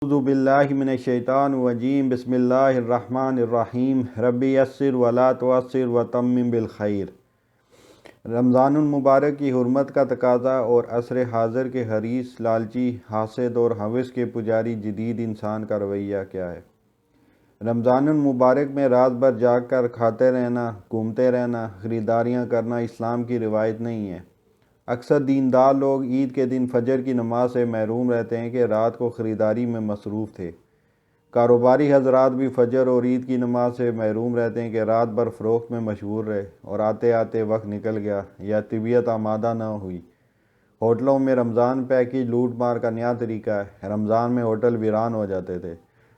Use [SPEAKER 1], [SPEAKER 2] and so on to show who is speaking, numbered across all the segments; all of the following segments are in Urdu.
[SPEAKER 1] اعوذ باللہ من الشیطان الرجیم بسم اللہ الرحمن الرحیم ربی یسر ولا تعسر وتمم بالخیر۔ رمضان المبارک کی حرمت کا تقاضا اور عصر حاضر کے حریص، لالچی، حاسد اور ہوس کے پجاری جدید انسان کا رویہ کیا ہے؟ رمضان المبارک میں رات بھر جاگ کر کھاتے رہنا، گھومتے رہنا، خریداریاں کرنا اسلام کی روایت نہیں ہے۔ اکثر دیندار لوگ عید کے دن فجر کی نماز سے محروم رہتے ہیں کہ رات کو خریداری میں مصروف تھے۔ کاروباری حضرات بھی فجر اور عید کی نماز سے محروم رہتے ہیں کہ رات بھر فروخت میں مشغول رہے اور آتے آتے وقت نکل گیا یا طبیعت آمادہ نہ ہوئی۔ ہوٹلوں میں رمضان پیکج لوٹ مار کا نیا طریقہ ہے۔ رمضان میں ہوٹل ویران ہو جاتے تھے،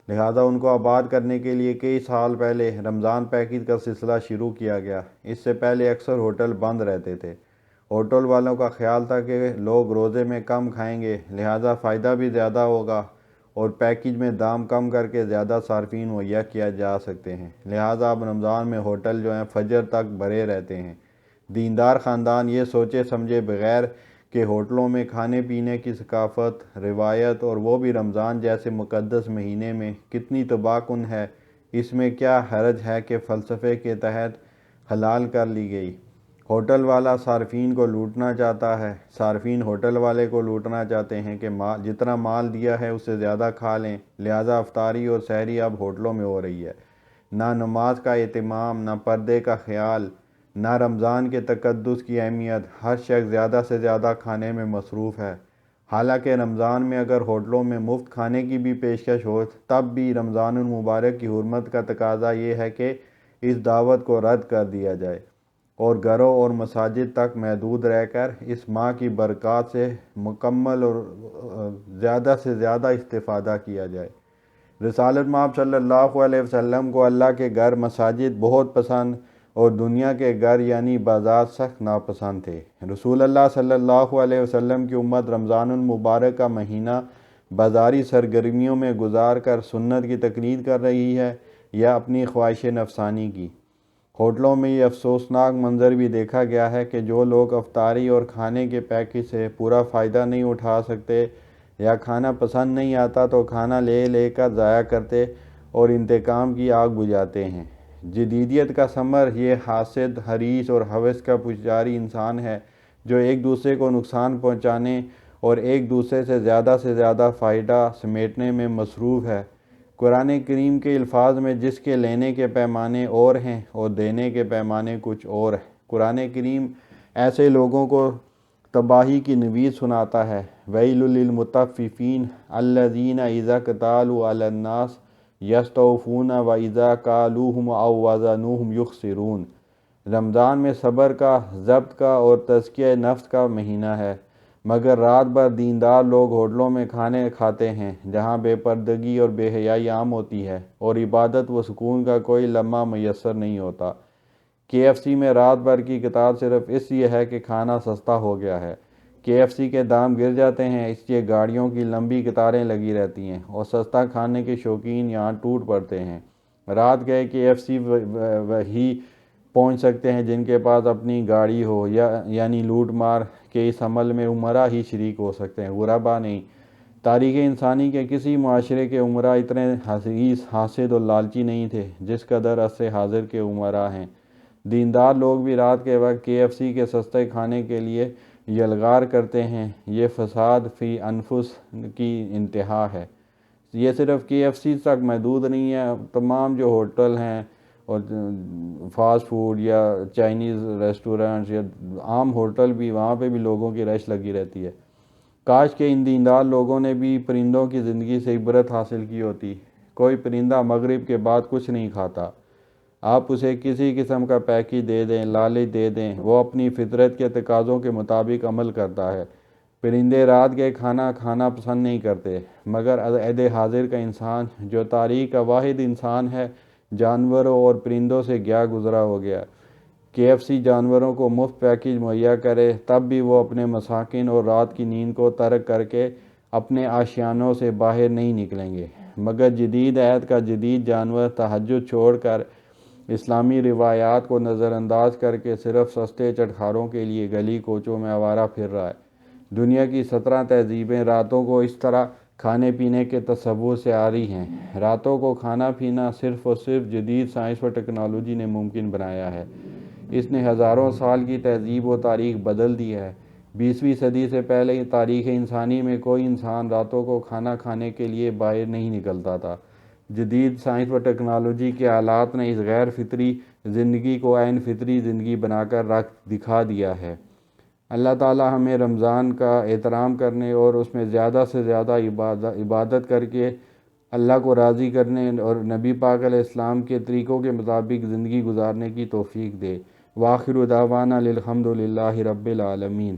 [SPEAKER 1] لہذا ان کو آباد کرنے کے لیے کئی سال پہلے رمضان پیکج کا سلسلہ شروع کیا گیا۔ اس سے پہلے اکثر ہوٹل بند رہتے تھے۔ ہوٹل والوں کا خیال تھا کہ لوگ روزے میں کم کھائیں گے، لہذا فائدہ بھی زیادہ ہوگا اور پیکج میں دام کم کر کے زیادہ صارفین مہیا کیا جا سکتے ہیں، لہذا اب رمضان میں ہوٹل جو ہیں فجر تک بھرے رہتے ہیں۔ دیندار خاندان یہ سوچے سمجھے بغیر کہ ہوٹلوں میں کھانے پینے کی ثقافت، روایت اور وہ بھی رمضان جیسے مقدس مہینے میں کتنی تباہ کن ہے، اس میں کیا حرج ہے کہ فلسفے کے تحت حلال کر لی گئی۔ ہوٹل والا صارفین کو لوٹنا چاہتا ہے، صارفین ہوٹل والے کو لوٹنا چاہتے ہیں کہ جتنا مال دیا ہے اس سے زیادہ کھا لیں، لہذا افطاری اور سحری اب ہوٹلوں میں ہو رہی ہے۔ نہ نماز کا اہتمام، نہ پردے کا خیال، نہ رمضان کے تقدس کی اہمیت، ہر شخص زیادہ سے زیادہ کھانے میں مصروف ہے۔ حالانکہ رمضان میں اگر ہوٹلوں میں مفت کھانے کی بھی پیشکش ہو، تب بھی رمضان المبارک کی حرمت کا تقاضا یہ ہے کہ اس دعوت کو رد کر دیا جائے اور گھروں اور مساجد تک محدود رہ کر اس ماہ کی برکات سے مکمل اور زیادہ سے زیادہ استفادہ کیا جائے۔ رسالت مآب صلی اللہ علیہ وسلم کو اللہ کے گھر مساجد بہت پسند اور دنیا کے گھر یعنی بازار سخت ناپسند تھے۔ رسول اللہ صلی اللہ علیہ وسلم کی امت رمضان المبارک کا مہینہ بازاری سرگرمیوں میں گزار کر سنت کی تقلید کر رہی ہے یا اپنی خواہش نفسانی کی۔ ہوٹلوں میں یہ افسوسناک منظر بھی دیکھا گیا ہے کہ جو لوگ افطاری اور کھانے کے پیکج سے پورا فائدہ نہیں اٹھا سکتے یا کھانا پسند نہیں آتا تو کھانا لے لے کر ضائع کرتے اور انتقام کی آگ بجھاتے ہیں۔ جدیدیت کا ثمر یہ حاسد، حریص اور ہوس کا پجاری انسان ہے جو ایک دوسرے کو نقصان پہنچانے اور ایک دوسرے سے زیادہ فائدہ سمیٹنے میں مصروف ہے۔ قرآن کریم کے الفاظ میں جس کے لینے کے پیمانے اور ہیں اور دینے کے پیمانے کچھ اور ہیں۔ قرآن کریم ایسے لوگوں کو تباہی کی نوید سناتا ہے۔ وَيْلٌ لِّلْمُطَفِّفِينَ الَّذِينَ إِذَا اكْتَالُوا عَلَى النَّاسِ يَسْتَوْفُونَ وَإِذَا كَالُوهُمْ أَو وَّزَنُوهُمْ يُخْسِرُونَ۔ رمضان میں صبر کا، ضبط کا اور تزکیہ نفس کا مہینہ ہے، مگر رات بھر دیندار لوگ ہوٹلوں میں کھانے کھاتے ہیں جہاں بے پردگی اور بے حیائی عام ہوتی ہے اور عبادت و سکون کا کوئی لمحہ میسر نہیں ہوتا۔ KFC میں رات بھر کی قطار صرف اس لیے ہے کہ کھانا سستا ہو گیا ہے۔ KFC کے دام گر جاتے ہیں، اس لیے گاڑیوں کی لمبی قطاریں لگی رہتی ہیں اور سستا کھانے کے شوقین یہاں ٹوٹ پڑتے ہیں۔ رات گئے KFC وہی پہنچ سکتے ہیں جن کے پاس اپنی گاڑی ہو، یعنی لوٹ مار کے اس عمل میں عمرہ ہی شریک ہو سکتے ہیں، غربا نہیں۔ تاریخ انسانی کے کسی معاشرے کے عمرہ اتنے حریص، حاسد اور لالچی نہیں تھے جس قدر عصر حاضر کے عمرہ ہیں۔ دیندار لوگ بھی رات کے وقت KFC کے سستے کھانے کے لیے یلغار کرتے ہیں۔ یہ فساد فی انفس کی انتہا ہے۔ یہ صرف KFC تک محدود نہیں ہے، تمام جو ہوٹل ہیں اور فاسٹ فوڈ یا چائنیز ریسٹورنٹس یا عام ہوٹل بھی، وہاں پہ بھی لوگوں کی رش لگی رہتی ہے۔ کاش کہ ان دیندار لوگوں نے بھی پرندوں کی زندگی سے عبرت حاصل کی ہوتی۔ کوئی پرندہ مغرب کے بعد کچھ نہیں کھاتا۔ آپ اسے کسی قسم کا پیکج دے دیں، لالچ دے دیں، وہ اپنی فطرت کے تقاضوں کے مطابق عمل کرتا ہے۔ پرندے رات گئے کھانا کھانا پسند نہیں کرتے، مگر عہد حاضر کا انسان جو تاریخ کا واحد انسان ہے، جانوروں اور پرندوں سے گیا گزرا ہو گیا۔ KFC جانوروں کو مفت پیکج مہیا کرے تب بھی وہ اپنے مساکن اور رات کی نیند کو ترک کر کے اپنے آشیانوں سے باہر نہیں نکلیں گے، مگر جدید عہد کا جدید جانور تہجد چھوڑ کر اسلامی روایات کو نظر انداز کر کے صرف سستے چٹخاروں کے لیے گلی کوچوں میں آوارہ پھر رہا ہے۔ دنیا کی 17 تہذیبیں راتوں کو اس طرح کھانے پینے کے تصور سے آ رہی ہیں۔ راتوں کو کھانا پینا صرف اور صرف جدید سائنس و ٹیکنالوجی نے ممکن بنایا ہے۔ اس نے ہزاروں سال کی تہذیب و تاریخ بدل دی ہے۔ 20ویں صدی سے پہلے تاریخ انسانی میں کوئی انسان راتوں کو کھانا کھانے کے لیے باہر نہیں نکلتا تھا۔ جدید سائنس و ٹیکنالوجی کے آلات نے اس غیر فطری زندگی کو عین فطری زندگی بنا کر رکھ دکھا دیا ہے۔ اللہ تعالی ہمیں رمضان کا احترام کرنے اور اس میں زیادہ سے زیادہ عبادت کر کے اللہ کو راضی کرنے اور نبی پاک علیہ السلام کے طریقوں کے مطابق زندگی گزارنے کی توفیق دے۔ وآخر دعوانا الحمد للہ رب العالمین۔